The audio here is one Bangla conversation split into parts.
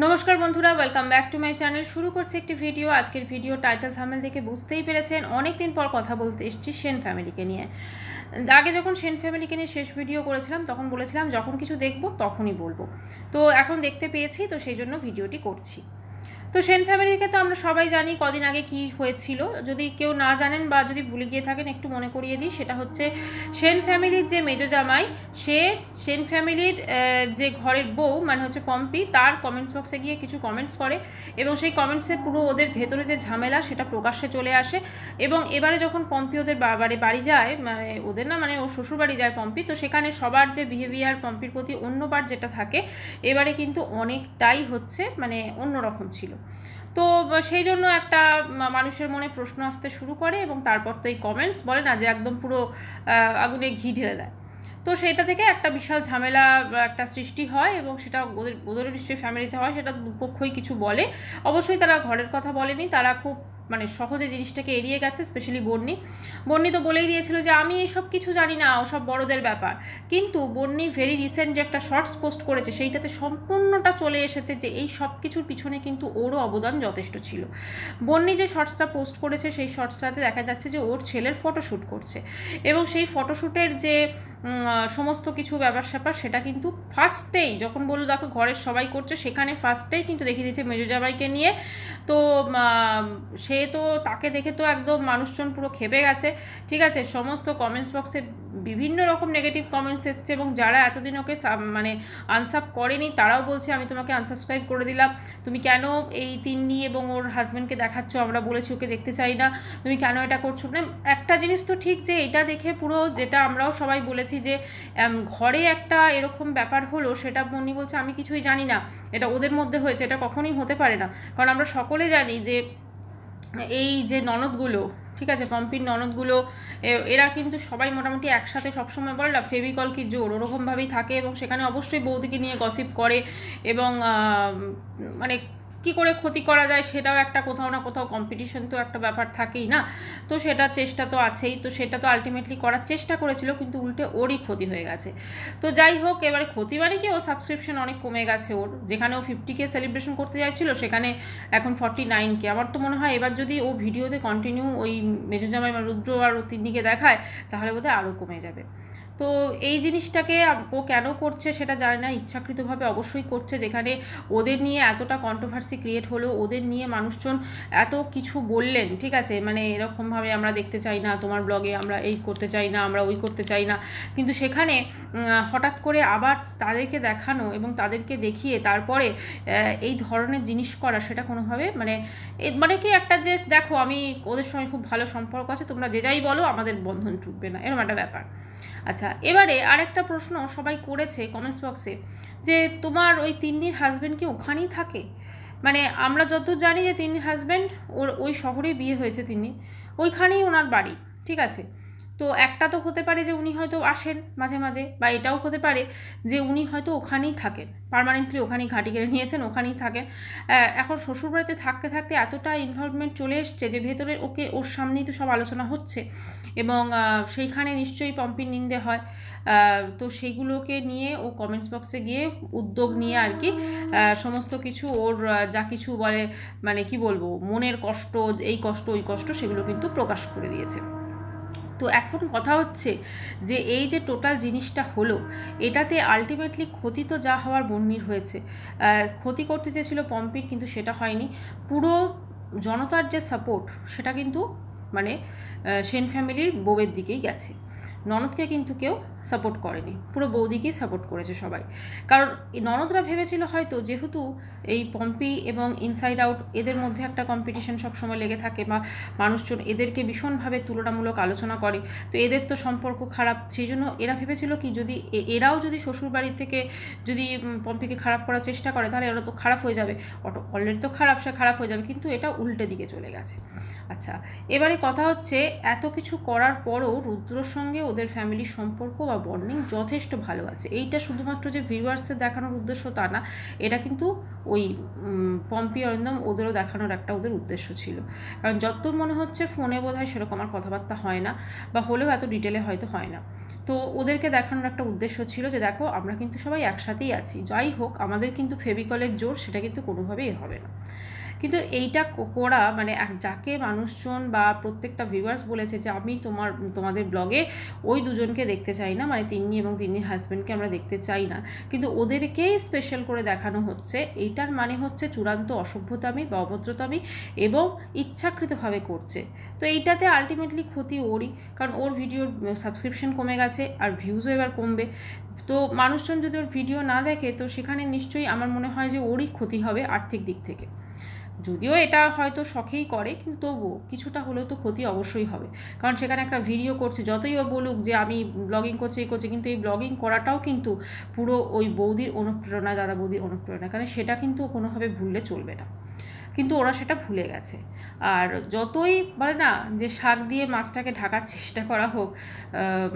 নমস্কার বন্ধুরা, welcome back to my channel. শুরু করছে একটি ভিডিও। আজকের ভিডিও টাইটেল থাম্বনেল দেখে বুঝতেই পেরেছেন অনেকদিন পর কথা বলতে এসেছি সেন ফ্যামিলিকে নিয়ে। আগে যখন সেন ফ্যামিলিকে নিয়ে শেষ ভিডিও করেছিলাম তখন বলেছিলাম যখন কিছু দেখব তখনই বলবো। তো এখন দেখতে পেয়েছি, তো সেই জন্য ভিডিওটি করছি। তো সেন ফ্যামিলিকে তো আমরা সবাই জানি কদিন আগে কি হয়েছিল। যদি কেউ না জানেন বা যদি ভুলে গিয়ে থাকেন একটু মনে করিয়ে দিই। সেটা হচ্ছে সেন ফ্যামিলির যে মেজো জামাই, সে সেন ফ্যামিলির যে ঘরের বউ মানে হচ্ছে পম্পি, তার কমেন্টস বক্সে গিয়ে কিছু কমেন্টস করে এবং সেই কমেন্টসে পুরো ওদের ভেতরে যে ঝামেলা সেটা প্রকাশ্যে চলে আসে। এবং এবারে যখন পম্পি ওদের বাড়ি যায়, মানে ওদের না, মানে ওর শ্বশুর বাড়ি যায় পম্পি, তো সেখানে সবার যে বিহেভিয়ার পম্পির প্রতি অন্যবার যেটা থাকে, এবারে কিন্তু অনেকটাই হচ্ছে মানে অন্যরকম ছিল। তো সেই জন্য একটা মানুষের মনে প্রশ্ন আসতে শুরু করে এবং তারপর তো এই কমেন্টস বলে না যে একদম পুরো আগুনে ঘি ঢেলে দেয়। তো সেটা থেকে একটা বিশাল ঝামেলা একটা সৃষ্টি হয় এবং সেটা ওদেরও নিশ্চয়ই ফ্যামিলিতে হয়। সেটা দুপক্ষই কিছু বলে, অবশ্যই তারা ঘরের কথা বলেনি, তারা খুব মানে সহজে জিনিসটাকে এড়িয়ে গেছে। স্পেশালি বন্নি তো বলেই দিয়েছিল যে আমি এইসব কিছু জানি না, ওসব বড়দের ব্যাপার। কিন্তু বন্নি ভেরি রিসেন্ট যে একটা শর্টস পোস্ট করেছে সেইটাতে সম্পূর্ণটা চলে এসেছে যে এই সব কিছুর পিছনে কিন্তু ওরও অবদান যথেষ্ট ছিল। বন্নি যে শর্টসটা পোস্ট করেছে সেই শর্টসটাতে দেখা যাচ্ছে যে ওর ছেলের ফটোশ্যুট করছে এবং সেই ফটোশ্যুটের যে সমস্ত কিছু ব্যাপার স্যাপার সেটা কিন্তু ফার্স্টেই যখন বললো দেখো ঘরের সবাই করছে, সেখানে ফার্স্টেই কিন্তু দেখিয়ে দিয়েছে মেজো জামাইকে নিয়ে। তো সে তো তাকে দেখে তো একদম মানুষজন পুরো খেপে গেছে। ঠিক আছে, সমস্ত কমেন্টস বক্সে বিভিন্ন রকম নেগেটিভ কমেন্টস এসছে এবং যারা এতদিন ওকে মানে আনসাব করেনি তারাও বলছে আমি তোমাকে আনসাবস্ক্রাইব করে দিলাম, তুমি কেন এই তিন্নি এবং ওর হাজব্যান্ডকে দেখাচ্ছ, আমরা বলেছি ওকে দেখতে চাই না, তুমি কেন এটা করছো। মানে একটা জিনিস তো ঠিক যে এটা দেখে পুরো যেটা আমরাও সবাই বলেছি যে ঘরে একটা এরকম ব্যাপার হলো, সেটা বন্নি বলছে আমি কিছুই জানি না, এটা ওদের মধ্যে হয়েছে, এটা কখনোই হতে পারে না। কারণ আমরা সকলে জানি যে এই যে ননদগুলো, ঠিক আছে, পম্পির ননদগুলো, এরা কিন্তু সবাই মোটামুটি একসাথে সবসময় বলে না ফেভিকল কি জোর, ওরকমভাবেই থাকে এবং সেখানে অবশ্যই বৌদিকে নিয়ে গসিপ করে এবং মানে কি করে ক্ষতি করা যায় সেটাও একটা কোথাও না কোথাও কম্পিটিশন তো একটা ব্যাপার থাকেই না। তো সেটার চেষ্টা তো আছেই, তো সেটা তো আলটিমেটলি করার চেষ্টা করেছিল কিন্তু উল্টে ওরই ক্ষতি হয়ে গেছে। তো যাই হোক, এবারে ক্ষতি মানে কি, ও সাবস্ক্রিপশন অনেক কমে গেছে ওর, যেখানে ও 50K সেলিব্রেশন করতে চাইছিল সেখানে এখন 49K। আমার তো মনে হয় এবার যদি ও ভিডিওতে কন্টিনিউ ওই মেজো জামাই রুদ্র আর ও তিন্নিকে দেখায় তাহলে বোধহয় আরও কমে যাবে। তো এই জিনিসটাকে ও কেন করছে সেটা জানি না, ইচ্ছাকৃতভাবে অবশ্যই করছে। যেখানে ওদের নিয়ে এতটা কন্ট্রোভার্সি ক্রিয়েট হলো, ওদের নিয়ে মানুষজন এত কিছু বললেন, ঠিক আছে, মানে এরকমভাবে আমরা দেখতে চাই না তোমার ব্লগে, আমরা এই করতে চাই না, আমরা ওই করতে চাই না, কিন্তু সেখানে হঠাৎ করে আবার তাদেরকে দেখানো এবং তাদেরকে দেখিয়ে তারপরে এই ধরনের জিনিস করা, সেটা কোনোভাবে মানে কি একটা যে দেখো আমি ওদের সঙ্গে খুব ভালো সম্পর্ক আছে, তোমরা যে যাই বলো আমাদের বন্ধন টুটবে না, এরকম একটা ব্যাপার। আচ্ছা, এবারে আরেকটা প্রশ্ন সবাই করেছে কমেন্টস বক্সে যে তোমার ওই তিন্নির হাজব্যান্ড কি ওখানেই থাকে? মানে আমরা যতদূর জানি যে তিন্নির হাজব্যান্ড ওই শহরেই বিয়ে হয়েছে, তিন্নি ওইখানেই ওনার বাড়ি, ঠিক আছে। তো একটা তো হতে পারে যে উনি হয়তো আসেন মাঝে মাঝে, বা এটাও হতে পারে যে উনি হয়তো ওখানেই থাকেন, পার্মানেন্টলি ওখানেই ঘাঁটি কেড়ে নিয়েছেন, ওখানেই থাকেন। এখন শ্বশুরবাড়িতে থাকতে থাকতে এতটা ইনভলভমেন্ট চলে এসছে যে ভেতরে ওর সামনেই তো সব আলোচনা হচ্ছে এবং সেইখানে নিশ্চয়ই পম্পির নিন্দে হয়। তো সেইগুলোকে নিয়ে ও কমেন্টস বক্সে গিয়ে উদ্যোগ নিয়ে আর কি সমস্ত কিছু ওর যা কিছু বলে, মানে কি বলবো, মনের কষ্ট, এই কষ্ট ওই কষ্ট, সেগুলো কিন্তু প্রকাশ করে দিয়েছে। তো এখন কথা হচ্ছে যে এই যে টোটাল জিনিসটা হলো, এটাতে আলটিমেটলি ক্ষতি তো যা হওয়ার বন্নির হয়েছে। ক্ষতি করতে চেয়েছিল পম্পির, কিন্তু সেটা হয়নি। পুরো জনতার যে সাপোর্ট সেটা কিন্তু মানে সেন ফ্যামিলির বউয়ের দিকেই গেছে, ননদকে কিন্তু কেউ সাপোর্ট করেনি, পুরো বৌদিকেই সাপোর্ট করেছে সবাই। কারণ ননদরা ভেবেছিল হয়তো যেহেতু এই পম্পি এবং ইনসাইড আউট এদের মধ্যে একটা কম্পিটিশন সবসময় লেগে থাকে বা মানুষজন এদেরকে ভীষণভাবে তুলনামূলক আলোচনা করে, তো এদের তো সম্পর্ক খারাপ, সেই জন্য এরা ভেবেছিল কি যদি এরাও যদি শ্বশুরবাড়ির থেকে যদি পম্পিকে খারাপ করার চেষ্টা করে তাহলে ওরা তো খারাপ হয়ে যাবে, অলরেডি তো খারাপ, সে খারাপ হয়ে যাবে, কিন্তু এটা উল্টে দিকে চলে গেছে। আচ্ছা, এবারে কথা হচ্ছে এত কিছু করার পরও রুদ্রর সঙ্গে ওদের ফ্যামিলির সম্পর্ক বা বন্ডিং যথেষ্ট ভালো আছে। এইটা শুধুমাত্র যে ভিউয়ার্সদের দেখানোর উদ্দেশ্য তা না, এটা কিন্তু ওই পম্পি অরিন্দম ওদেরও দেখানোর একটা ওদের উদ্দেশ্য ছিল। কারণ যতদূর মনে হচ্ছে ফোনে বোধহয় সেরকম আর কথাবার্তা হয় না, বা হলেও এত ডিটেলে হয়তো হয় না। তো ওদেরকে দেখানোর একটা উদ্দেশ্য ছিল যে দেখো আমরা কিন্তু সবাই একসাথেই আছি, যাই হোক আমাদের কিন্তু ফেভিকলের জোর সেটা কিন্তু কোনোভাবেই হবে না। কিন্তু এইটা করা মানে যাকে মানুষজন বা প্রত্যেকটা ভিউয়ার্স বলেছে যে আমি তোমাদের ব্লগে ওই দুজনকে দেখতে চাই না, মানে তিন্নি এবং তিন্নির হাজব্যান্ডকে আমরা দেখতে চাই না, কিন্তু ওদেরকেই স্পেশাল করে দেখানো হচ্ছে, এইটার মানে হচ্ছে চূড়ান্ত অসভ্যতামি বা অভদ্রতামি এবং ইচ্ছাকৃতভাবে করছে। তো এইটাতে আলটিমেটলি ক্ষতি ওরই, কারণ ওর ভিডিওর সাবস্ক্রিপশন কমে গেছে আর ভিউজও এবার কমবে। তো মানুষজন যদি ওর ভিডিও না দেখে তো সেখানে নিশ্চয়ই আমার মনে হয় যে ওরই ক্ষতি হবে আর্থিক দিক থেকে। যদিও এটা হয়তো শখেই করে, কিন্তু তবুও কিছুটা হলেও তো ক্ষতি অবশ্যই হবে, কারণ সেখানে একটা ভিডিও করছে, যতই ও বলুক যে আমি ব্লগিং করছি এই করছি, কিন্তু এই ব্লগিং করাটাও কিন্তু পুরো ওই বৌদির অনুপ্রেরণা, দাদা বৌদির অনুপ্রেরণা, কারণ সেটা কিন্তু কোনোভাবে ভুললে চলবে না, কিন্তু ওরা সেটা ভুলে গেছে। আর যতই বলে না যে শাক দিয়ে মাছটাকে ঢাকার চেষ্টা করা হোক,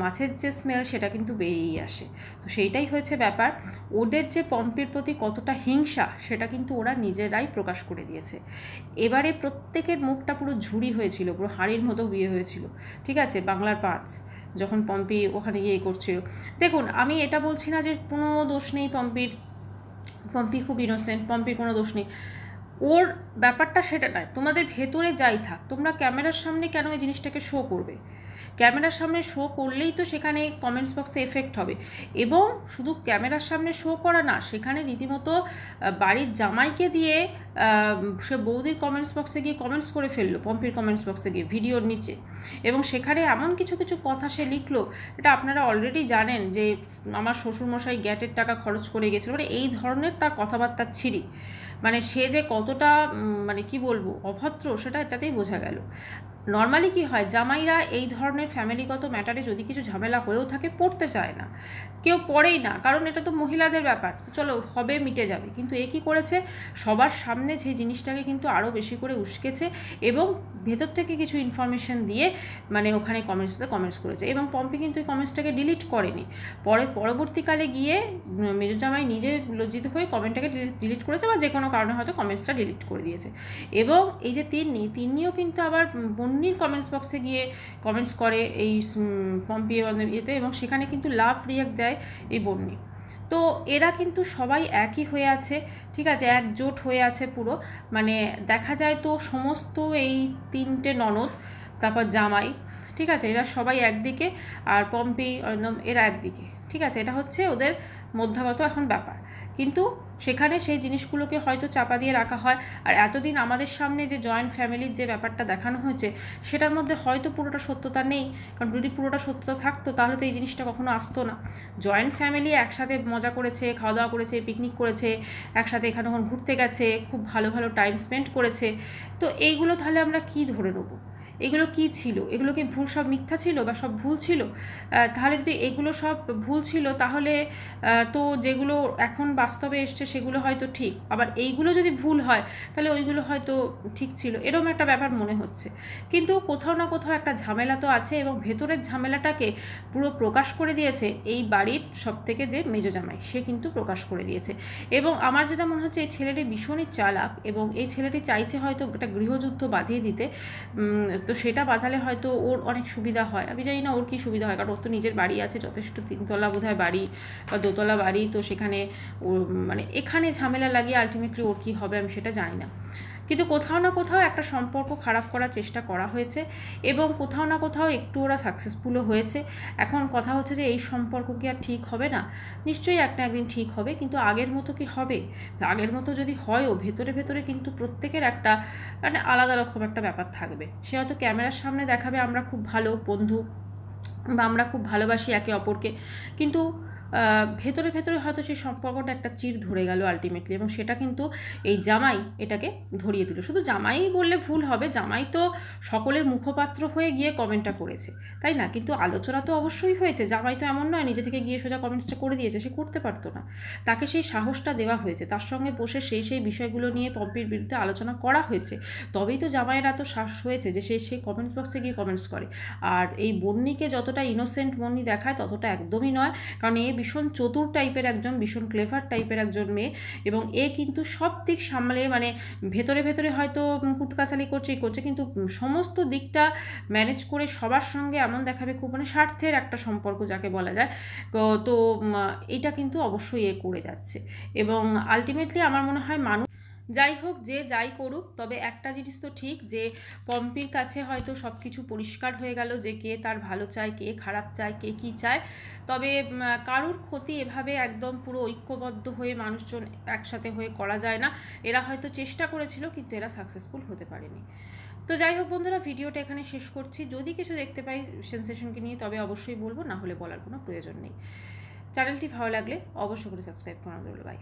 মাছের যে স্মেল সেটা কিন্তু বেরিয়েই আসে। তো সেইটাই হয়েছে ব্যাপার। ওদের যে পম্পির প্রতি কতটা হিংসা সেটা কিন্তু ওরা নিজেরাই প্রকাশ করে দিয়েছে। এবারে প্রত্যেকের মুখটা পুরো ঝুড়ি হয়েছিল, পুরো হাঁড়ির মতো বিয়ে হয়েছিল, ঠিক আছে, বাংলার 5 যখন পম্পি ওখানে গিয়ে করছিল। দেখুন আমি এটা বলছি না যে কোনো দোষ নেই পম্পির, পম্পি খুব ইনোসেন্ট, পম্পির কোনো দোষ নেই, ওর ব্যাপারটা সেটা নয়। তোমাদের ভেতরে যাই থাক, তোমরা ক্যামেরার সামনে কেন এই জিনিসটাকে শো করবে? ক্যামেরার সামনে শো করলেই তো সেখানে কমেন্টস বক্সে এফেক্ট হবে, এবং শুধু ক্যামেরার সামনে শো করা না, সেখানে রীতিমতো বাড়ির জামাইকে দিয়ে সে বৌদির কমেন্টস বক্সে গিয়ে কমেন্টস করে ফেললো, পম্পির কমেন্টস বক্সে গিয়ে ভিডিওর নিচে, এবং সেখানে এমন কিছু কিছু কথা সে লিখলো, এটা আপনারা অলরেডি জানেন যে আমার শ্বশুরমশাই গ্যাটের টাকা খরচ করে গেছিলো, মানে এই ধরনের তার কথাবার্তা ছিরি, মানে সে যে কতটা মানে কি বলবো অভদ্র সেটা এটাতেই বোঝা গেল। নর্মালি কি হয়, জামাইরা এই ধরনের ফ্যামিলিগত ম্যাটারে যদি কিছু ঝামেলা হয়েও থাকে পড়তে চায় না, কেউ পড়েই না, কারণ এটা তো মহিলাদের ব্যাপার, চলো হবে মিটে যাবে। কিন্তু এ কী করেছে, সবার সামনে সেই জিনিসটাকে কিন্তু আরও বেশি করে উস্কেছে এবং ভেতর থেকে কিছু ইনফরমেশন দিয়ে মানে ওখানে কমেন্টস করেছে, এবং পম্পি কিন্তু এই কমেন্টসটাকে ডিলিট করেনি, পরবর্তীকালে গিয়ে মেজো জামাই নিজে লজ্জিত হয়ে কমেন্টটাকে ডিলিট করেছে, বা যে কোনো কারণে হয়তো কমেন্টসটা ডিলিট করে দিয়েছে। এবং এই যে তিন্নিও কিন্তু আবার বন্নির কমেন্টস বক্সে গিয়ে কমেন্টস করে এই পম্পি ইয়েতে, এবং সেখানে কিন্তু লাভ রিয়াক্ট দেয় এই বন্নি। তো এরা কিন্তু সবাই একই হয়ে আছে, ঠিক আছে, একজোট হয়ে আছে পুরো, মানে দেখা যায় তো সমস্ত এই 3টে ননদ তারপর জামাই, ঠিক আছে, এরা সবাই একদিকে, আর পম্পি অরিন্দম এরা একদিকে, ঠিক আছে, এটা হচ্ছে ওদের মধ্যগত এখন ব্যাপার। কিন্তু সেখানে সেই জিনিসগুলোকে হয়তো চাপা দিয়ে রাখা হয়, আর এতদিন আমাদের সামনে যে জয়েন্ট ফ্যামিলির যে ব্যাপারটা দেখানো হয়েছে সেটার মধ্যে হয়তো পুরোটা সত্যতা নেই, কারণ যদি পুরোটা সত্যতা থাকতো তাহলে তো এই জিনিসটা কখনো আসতো না। জয়েন্ট ফ্যামিলি একসাথে মজা করেছে, খাওয়া দাওয়া করেছে, পিকনিক করেছে, একসাথে এখানে ওখানে ঘুরতে গেছে, খুব ভালো ভালো টাইম স্পেন্ড করেছে। তো এইগুলো তাহলে আমরা কি ধরে নেবো? এগুলো কি ছিল? এগুলো কি ভুল, সব মিথ্যা ছিল বা সব ভুল ছিল? তাহলে যদি এগুলো সব ভুল ছিল তাহলে তো যেগুলো এখন বাস্তবে এসছে সেগুলো হয়তো ঠিক, আবার এইগুলো যদি ভুল হয় তাহলে ওইগুলো হয়তো ঠিক ছিল, এরকম একটা ব্যাপার মনে হচ্ছে। কিন্তু কোথাও না কোথাও একটা ঝামেলা তো আছে, এবং ভেতরের ঝামেলাটাকে পুরো প্রকাশ করে দিয়েছে এই বাড়ির সবথেকে যে মেজো জামাই, সে কিন্তু প্রকাশ করে দিয়েছে। এবং আমার যেটা মনে হচ্ছে এই ছেলেটি ভীষণই চালাক, এবং এই ছেলেটি চাইছে হয়তো একটা গৃহযুদ্ধ বাঁধিয়ে দিতে, তো সেটা বাঁধালে হয়তো ওর অনেক সুবিধা হয়। আমি জানি না ওর কী সুবিধা হয়, কারণ ওর তো নিজের বাড়ি আছে যথেষ্ট, 3তলা বোধহয় বাড়ি বা 2তলা বাড়ি, তো সেখানে ওর মানে এখানে ঝামেলা লাগিয়ে আলটিমেটলি ওর কী হবে আমি সেটা জানি না। কিন্তু কোথাও না কোথাও একটা সম্পর্ক খারাপ করার চেষ্টা করা হয়েছে, এবং কোথাও না কোথাও একটু ওরা সাকসেসফুলও হয়েছে। এখন কথা হচ্ছে যে এই সম্পর্ক কি আর ঠিক হবে না? নিশ্চয়ই একটা একদিন ঠিক হবে, কিন্তু আগের মতো কি হবে? আগের মতো যদি হয়ও, ভেতরে ভেতরে কিন্তু প্রত্যেকের একটা মানে আলাদা রকম একটা ব্যাপার থাকবে। সে হয়তো ক্যামেরার সামনে দেখাবে আমরা খুব ভালো বন্ধু বা আমরা খুব ভালোবাসি একে অপরকে, কিন্তু ভেতরে ভেতরে হয়তো সেই সম্পর্কটা একটা চির ধরে গেল আলটিমেটলি, এবং সেটা কিন্তু এই জামাই এটাকে ধরিয়ে দিল। শুধু জামাই বললে ভুল হবে, জামাই তো সকলের মুখপাত্র হয়ে গিয়ে কমেন্টটা করেছে, তাই না? কিন্তু আলোচনা তো অবশ্যই হয়েছে, জামাই তো এমন নয় নিজে থেকে গিয়ে সোজা কমেন্টসটা করে দিয়েছে, সে করতে পারতো না, তাকে সেই সাহসটা দেওয়া হয়েছে, তার সঙ্গে বসে সেই বিষয়গুলো নিয়ে পম্পির বিরুদ্ধে আলোচনা করা হয়েছে, তবেই তো জামাইয়ের এত সাহস হয়েছে যে সেই কমেন্টস বক্সে গিয়ে কমেন্টস করে। আর এই বন্নিকে যতটা ইনোসেন্ট বন্নি দেখায় ততটা একদমই নয়, কারণ এই ভীষণ চতুর টাইপের একজন, ভীষণ ক্লেভার টাইপের একজন মেয়ে, এবং এ কিন্তু সব দিক সামলে, মানে ভেতরে ভেতরে হয়তো কুটকাচালি করছে, কিন্তু সমস্ত দিকটা ম্যানেজ করে সবার সঙ্গে এমন দেখাবে, খুব মানে স্বার্থের একটা সম্পর্ক যাকে বলা যায়। তো এটা কিন্তু অবশ্যই এ করে যাচ্ছে, এবং আলটিমেটলি আমার মনে হয় মানুষ যাই হোক, যে যাই করুক, তবে একটা জিনিস তো ঠিক যে পম্পির কাছে হয়তো সব কিছু পরিষ্কার হয়ে গেল যে কে তার ভালো চায়, কে খারাপ চায়, কে কী চায়। তবে কারুর ক্ষতি এভাবে একদম পুরো ঐক্যবদ্ধ হয়ে মানুষজন একসাথে হয়ে করা যায় না। এরা হয়তো চেষ্টা করেছিল, কিন্তু এরা সাকসেসফুল হতে পারেনি। তো যাই হোক বন্ধুরা, ভিডিওটা এখানে শেষ করছি। যদি কিছু দেখতে পাই সেন্সেশনকে নিয়ে তবে অবশ্যই বলবো, না হলে বলার কোনো প্রয়োজন নেই। চ্যানেলটি ভালো লাগলে অবশ্যই করে সাবস্ক্রাইব করা রইল। বাই।